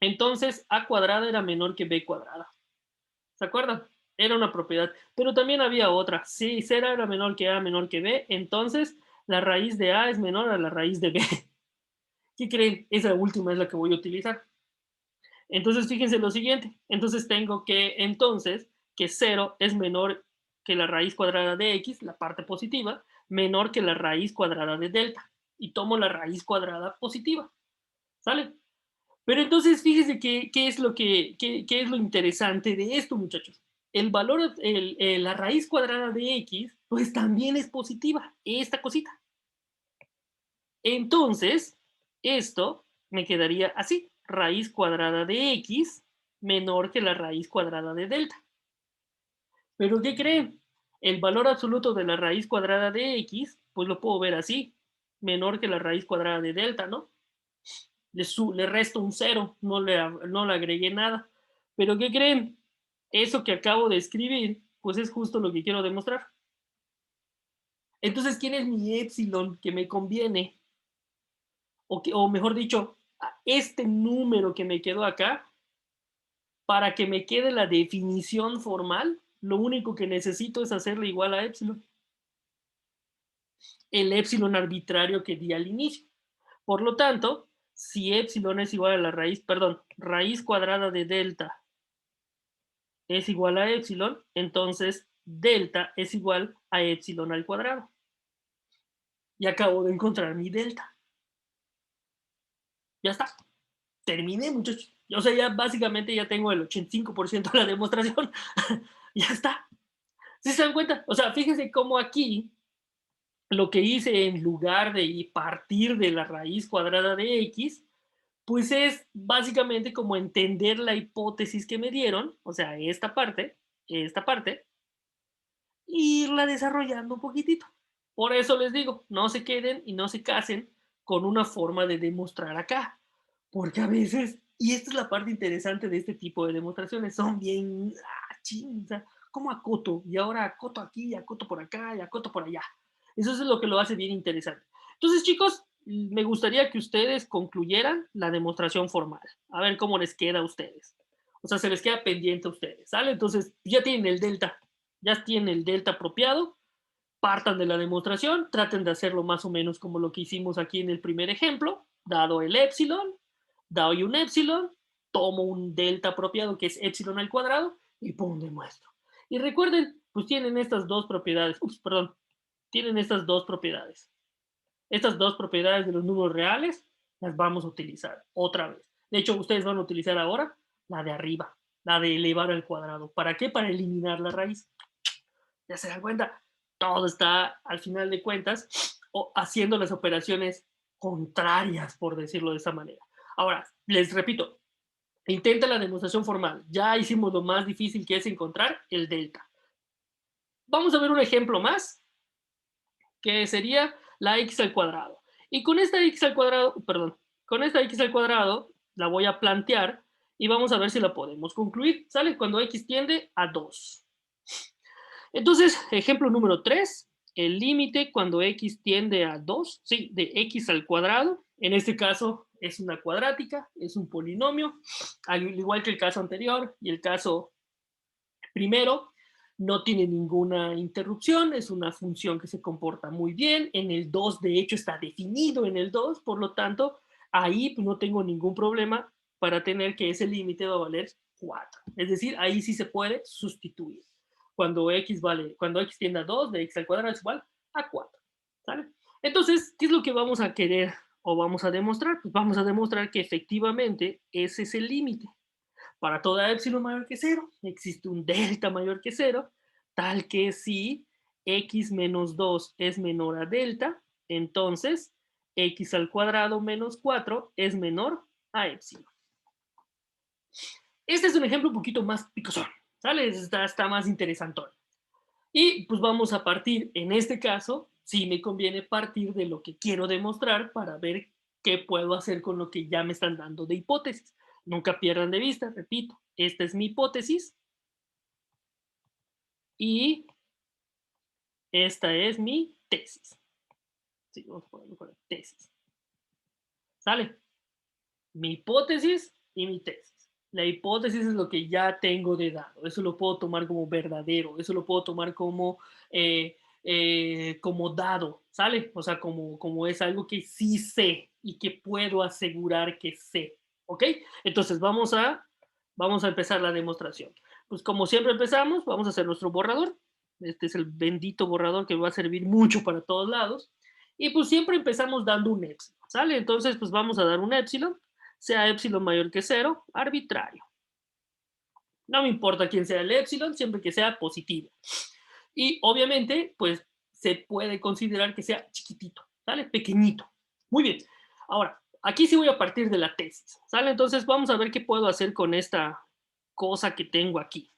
entonces a cuadrada era menor que b cuadrada. ¿Se acuerdan? Era una propiedad. Pero también había otra. Si C era menor que A menor que B, entonces la raíz de A es menor a la raíz de B. ¿Qué creen? Esa última es la que voy a utilizar. Entonces, fíjense lo siguiente. Entonces, tengo que, que 0 es menor que la raíz cuadrada de X, la parte positiva, menor que la raíz cuadrada de delta. Y tomo la raíz cuadrada positiva. ¿Sale? Pero entonces, fíjense qué es qué es lo interesante de esto, muchachos. El valor, la raíz cuadrada de x, pues también es positiva, esta cosita. Entonces, esto me quedaría así, raíz cuadrada de x menor que la raíz cuadrada de delta. ¿Pero qué creen? El valor absoluto de la raíz cuadrada de x, pues lo puedo ver así, menor que la raíz cuadrada de delta, ¿no? Le resto un cero, no le agregué nada. Pero ¿qué creen? Eso que acabo de escribir, pues es justo lo que quiero demostrar. Entonces, ¿quién es mi epsilon que me conviene? O mejor dicho, este número que me quedó acá, para que me quede la definición formal, lo único que necesito es hacerle igual a epsilon. El epsilon arbitrario que di al inicio. Por lo tanto, si epsilon es igual a la raíz, perdón, raíz cuadrada de delta es igual a epsilon, entonces delta es igual a epsilon al cuadrado. Y acabo de encontrar mi delta. Ya está. Terminé, muchachos. O sea, ya básicamente ya tengo el 85% de la demostración. Ya está. ¿Sí se dan cuenta? O sea, fíjense cómo aquí lo que hice en lugar de partir de la raíz cuadrada de x, pues es básicamente como entender la hipótesis que me dieron, o sea, esta parte, irla desarrollando un poquitito. Por eso les digo, no se queden y no se casen con una forma de demostrar acá, porque a veces, y esta es la parte interesante de este tipo de demostraciones, son bien, chinga, como acoto, y ahora acoto aquí, acoto por acá, y acoto por allá. Eso es lo que lo hace bien interesante. Entonces, chicos, me gustaría que ustedes concluyeran la demostración formal. A ver cómo les queda a ustedes. O sea, se les queda pendiente a ustedes, ¿sale? Entonces, ya tienen el delta apropiado, partan de la demostración, traten de hacerlo más o menos como lo que hicimos aquí en el primer ejemplo, dado el epsilon, doy un epsilon, tomo un delta apropiado que es epsilon al cuadrado y pum, demuestro. Y recuerden, pues tienen estas dos propiedades, tienen estas dos propiedades. Estas dos propiedades de los números reales las vamos a utilizar otra vez. De hecho, ustedes van a utilizar ahora la de arriba, la de elevar al cuadrado. ¿Para qué? Para eliminar la raíz. ¿Ya se dan cuenta? Todo está, al final de cuentas, o haciendo las operaciones contrarias, por decirlo de esa manera. Ahora, les repito, intenta la demostración formal. Ya hicimos lo más difícil, que es encontrar el delta. Vamos a ver un ejemplo más, que sería la x al cuadrado. Y con esta x al cuadrado, perdón, con esta x al cuadrado la voy a plantear y vamos a ver si la podemos concluir. ¿Sale? Cuando x tiende a 2. Entonces, ejemplo número 3, el límite cuando x tiende a 2, sí, de x al cuadrado, en este caso es una cuadrática, es un polinomio, al igual que el caso anterior y el caso primero, no tiene ninguna interrupción, es una función que se comporta muy bien, en el 2 de hecho está definido en el 2, por lo tanto, ahí no tengo ningún problema para tener que ese límite va a valer 4. Es decir, ahí sí se puede sustituir. Cuando x tiende a 2, de x al cuadrado es igual a 4. ¿Sale? Entonces, ¿qué es lo que vamos a querer o vamos a demostrar? Pues vamos a demostrar que efectivamente ese es el límite. Para toda épsilon mayor que 0, existe un delta mayor que 0, tal que si x menos 2 es menor a delta, entonces x al cuadrado menos 4 es menor a épsilon. Este es un ejemplo un poquito más picosón, ¿sale? Está más interesantón. Y pues vamos a partir, en este caso, sí me conviene partir de lo que quiero demostrar para ver qué puedo hacer con lo que ya me están dando de hipótesis. Nunca pierdan de vista, repito, esta es mi hipótesis y esta es mi tesis. Sí, vamos a ponerlo con tesis. ¿Sale? Mi hipótesis y mi tesis. La hipótesis es lo que ya tengo de dado. Eso lo puedo tomar como verdadero. Eso lo puedo tomar como dado. ¿Sale? O sea, como es algo que sí sé y que puedo asegurar que sé. ¿Ok? Entonces vamos a empezar la demostración. Pues como siempre empezamos, vamos a hacer nuestro borrador. Este es el bendito borrador que va a servir mucho para todos lados. Y pues siempre empezamos dando un épsilon, ¿sale? Entonces pues vamos a dar un épsilon, sea épsilon mayor que 0, arbitrario. No me importa quién sea el épsilon, siempre que sea positivo. Y obviamente pues se puede considerar que sea chiquitito, ¿sale? Pequeñito. Muy bien. Ahora, aquí sí voy a partir de la tesis, ¿sale? Entonces vamos a ver qué puedo hacer con esta cosa que tengo aquí.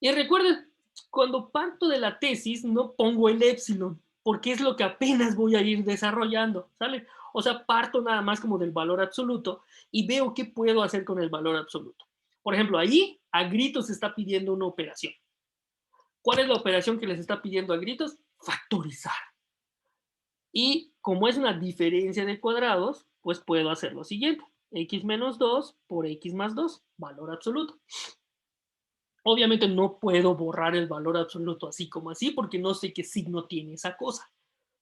Y recuerden, cuando parto de la tesis no pongo el épsilon, porque es lo que apenas voy a ir desarrollando, ¿sale? O sea, parto nada más como del valor absoluto y veo qué puedo hacer con el valor absoluto. Por ejemplo, ahí a gritos se está pidiendo una operación. ¿Cuál es la operación que les está pidiendo a gritos? Factorizar. Y como es una diferencia de cuadrados, pues puedo hacer lo siguiente. X menos 2 por X más 2, valor absoluto. Obviamente no puedo borrar el valor absoluto así como así porque no sé qué signo tiene esa cosa.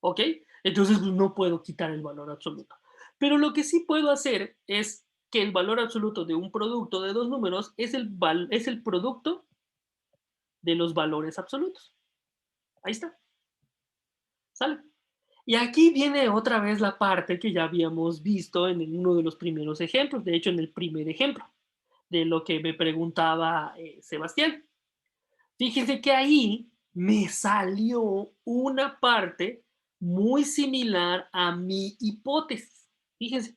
¿Ok? Entonces pues, no puedo quitar el valor absoluto. Pero lo que sí puedo hacer es que el valor absoluto de un producto de dos números es el producto de los valores absolutos. Ahí está. ¿Sale? Y aquí viene otra vez la parte que ya habíamos visto en uno de los primeros ejemplos, de hecho en el primer ejemplo, de lo que me preguntaba Sebastián. Fíjense que ahí me salió una parte muy similar a mi hipótesis. Fíjense,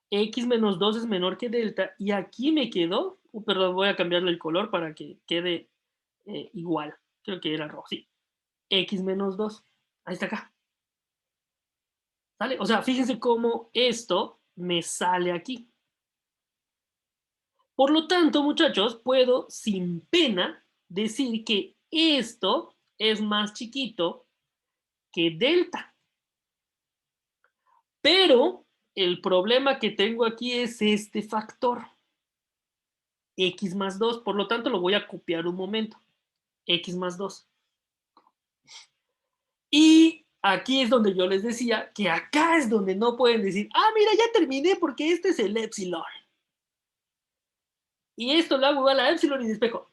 x menos 2 es menor que delta y aquí me quedó, perdón, voy a cambiarle el color para que quede igual. Creo que era rojo, sí. X menos 2. Ahí está acá. ¿Sale? O sea, fíjense cómo esto me sale aquí. Por lo tanto, muchachos, puedo sin pena decir que esto es más chiquito que delta. Pero el problema que tengo aquí es este factor, x más 2. Por lo tanto, lo voy a copiar un momento. X más 2. Y aquí es donde yo les decía que acá es donde no pueden decir, ah, mira, ya terminé porque este es el épsilon. Y esto lo hago igual a épsilon y despejo.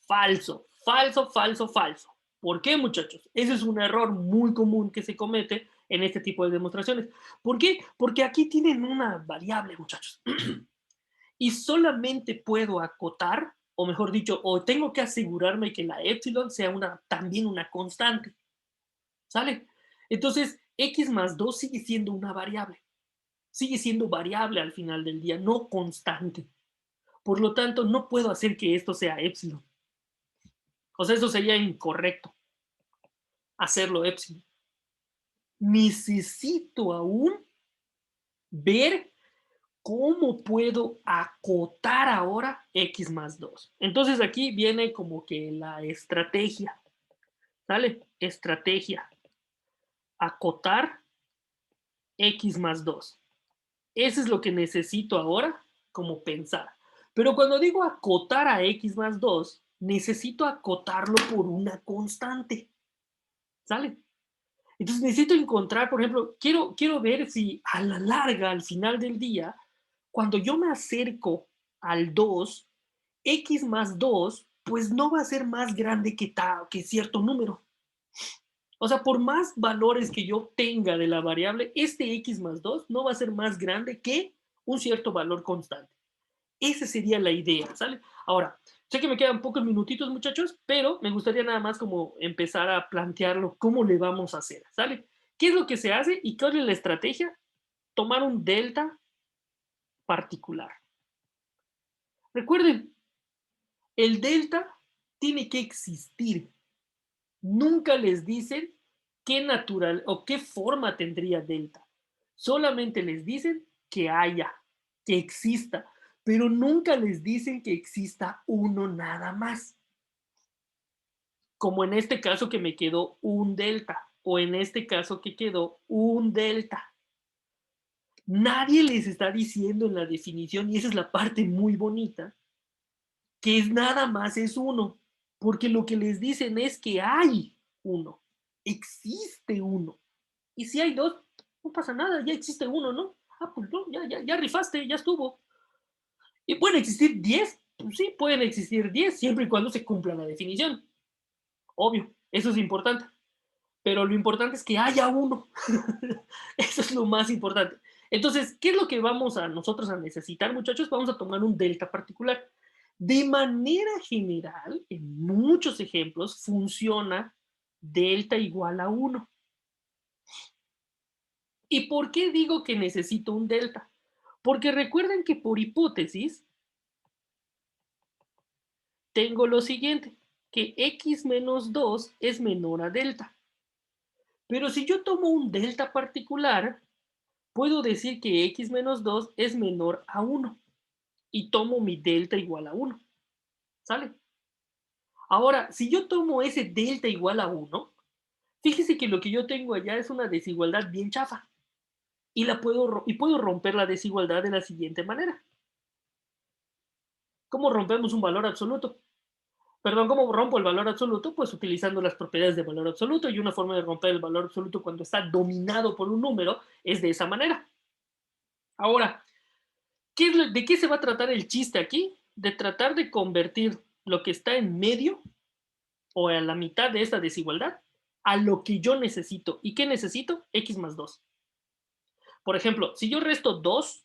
Falso, falso, falso, falso. ¿Por qué, muchachos? Ese es un error muy común que se comete en este tipo de demostraciones. ¿Por qué? Porque aquí tienen una variable, muchachos. y solamente puedo acotar, o mejor dicho, o tengo que asegurarme que la epsilon sea también una constante, ¿sale? Entonces, x más 2 sigue siendo una variable, sigue siendo variable al final del día, no constante. Por lo tanto, no puedo hacer que esto sea epsilon. O sea, eso sería incorrecto, hacerlo epsilon. Necesito aún ver cómo puedo acotar ahora x más 2. Entonces aquí viene como que la estrategia, ¿sale? Estrategia, acotar x más 2. Eso es lo que necesito ahora como pensar. Pero cuando digo acotar a x más 2, necesito acotarlo por una constante, ¿sale? Entonces necesito encontrar, por ejemplo, quiero ver si a la larga, al final del día, cuando yo me acerco al 2, x más 2, pues no va a ser más grande que cierto número. O sea, por más valores que yo tenga de la variable, este x más 2 no va a ser más grande que un cierto valor constante. Esa sería la idea, ¿sale? Ahora, sé que me quedan pocos minutitos, muchachos, pero me gustaría nada más como empezar a plantearlo, cómo le vamos a hacer, ¿sale? ¿Qué es lo que se hace y cuál es la estrategia? Tomar un delta particular. Recuerden, el delta tiene que existir. Nunca les dicen qué natural o qué forma tendría delta. Solamente les dicen que haya, que exista, pero nunca les dicen que exista uno nada más. Como en este caso que me quedó un delta, o en este caso que quedó un delta. Nadie les está diciendo en la definición, y esa es la parte muy bonita, que es nada más es uno, porque lo que les dicen es que hay uno, existe uno. Y si hay dos, no pasa nada, ya existe uno, ¿no? Ah, pues no, ya rifaste, ya estuvo. ¿Y pueden existir 10? Pues sí, pueden existir 10 siempre y cuando se cumpla la definición. Obvio, eso es importante. Pero lo importante es que haya uno. Eso es lo más importante. Entonces, ¿qué es lo que vamos a nosotros a necesitar, muchachos? Vamos a tomar un delta particular. De manera general, en muchos ejemplos, funciona delta igual a uno. ¿Y por qué digo que necesito un delta? Porque recuerden que por hipótesis tengo lo siguiente, que x menos 2 es menor a delta. Pero si yo tomo un delta particular, puedo decir que x menos 2 es menor a 1 y tomo mi delta igual a 1. ¿Sale? Ahora, si yo tomo ese delta igual a 1, fíjese que lo que yo tengo allá es una desigualdad bien chafa y puedo romper la desigualdad de la siguiente manera. ¿Cómo rompemos un valor absoluto? Perdón, ¿cómo rompo el valor absoluto? Pues utilizando las propiedades de valor absoluto, y una forma de romper el valor absoluto cuando está dominado por un número es de esa manera. Ahora, ¿de qué se va a tratar el chiste aquí? De tratar de convertir lo que está en medio o a la mitad de esta desigualdad a lo que yo necesito. ¿Y qué necesito? X más 2. Por ejemplo, si yo resto 2,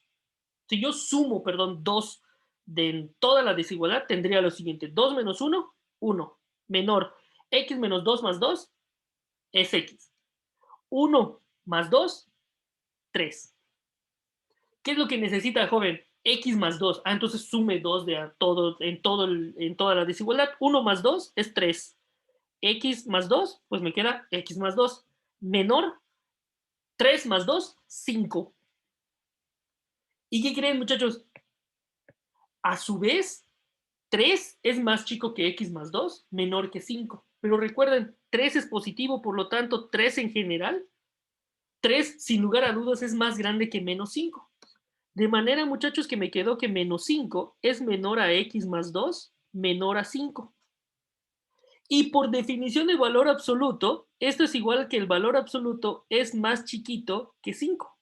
si yo sumo, perdón, 2 de toda la desigualdad, tendría lo siguiente: 2 menos 1, 1. Menor, x menos 2 más 2 es x. 1 más 2, 3. ¿Qué es lo que necesita el joven? X más 2. Ah, entonces sume 2 en toda la desigualdad. 1 más 2 es 3. X más 2, pues me queda X más 2. Menor, 3 más 2, 5. ¿Y qué creen, muchachos? A su vez, 3 es más chico que X más 2, menor que 5. Pero recuerden, 3 es positivo, por lo tanto, 3 en general, 3 sin lugar a dudas es más grande que menos 5. De manera, muchachos, que me quedó que menos 5 es menor a X más 2, menor a 5. Y por definición de valor absoluto, esto es igual que el valor absoluto es más chiquito que 5.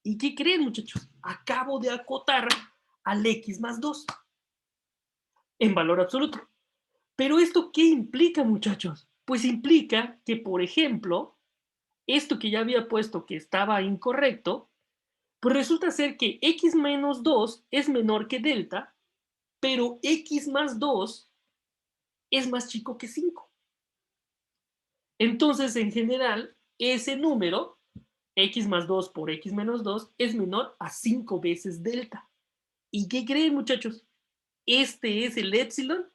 ¿Y qué creen, muchachos? Acabo de acotar al X más 2 en valor absoluto. Pero ¿esto qué implica, muchachos? Pues implica que, por ejemplo, esto que ya había puesto que estaba incorrecto, Pues resulta ser que x menos 2 es menor que delta, pero x más 2 es más chico que 5. Entonces, en general, ese número, x más 2 por x menos 2, es menor a 5 veces delta. ¿Y qué creen, muchachos? Este es el epsilon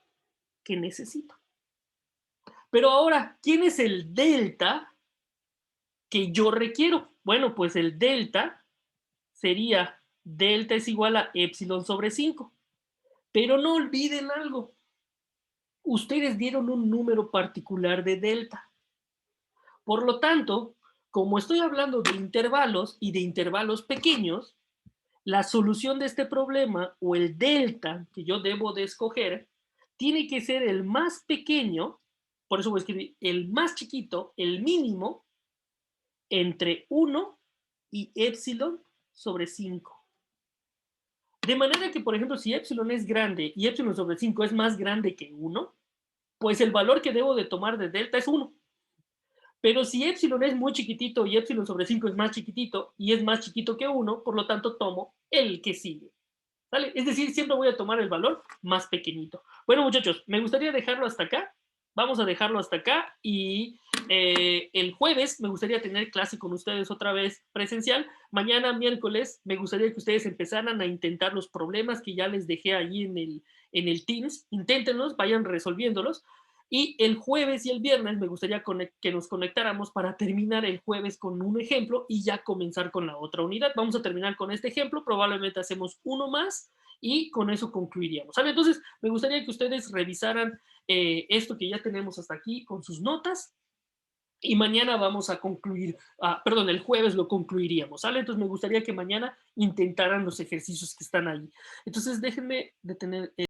que necesito. Pero ahora, ¿quién es el delta que yo requiero? Bueno, pues el delta sería delta es igual a epsilon sobre 5. Pero no olviden algo. Ustedes dieron un número particular de delta. Por lo tanto, como estoy hablando de intervalos y de intervalos pequeños, la solución de este problema o el delta que yo debo de escoger tiene que ser el más pequeño, por eso voy a escribir el más chiquito, el mínimo, entre 1 y epsilon sobre 5. De manera que, por ejemplo, si epsilon es grande y epsilon sobre 5 es más grande que 1, pues el valor que debo de tomar de delta es 1. Pero si epsilon es muy chiquitito y epsilon sobre 5 es más chiquitito y es más chiquito que 1, por lo tanto tomo el que sigue. ¿Vale? Es decir, siempre voy a tomar el valor más pequeñito. Bueno, muchachos, me gustaría dejarlo hasta acá. Vamos a dejarlo hasta acá y el jueves me gustaría tener clase con ustedes otra vez presencial. Mañana, miércoles, me gustaría que ustedes empezaran a intentar los problemas que ya les dejé ahí en el Teams. Inténtenlos, vayan resolviéndolos. Y el jueves y el viernes me gustaría que nos conectáramos para terminar el jueves con un ejemplo y ya comenzar con la otra unidad. Vamos a terminar con este ejemplo, probablemente hacemos uno más y con eso concluiríamos. ¿Sabe? Entonces, me gustaría que ustedes revisaran esto que ya tenemos hasta aquí con sus notas y mañana vamos a concluir, perdón, el jueves lo concluiríamos, ¿sale? Entonces me gustaría que mañana intentaran los ejercicios que están ahí. Entonces déjenme detener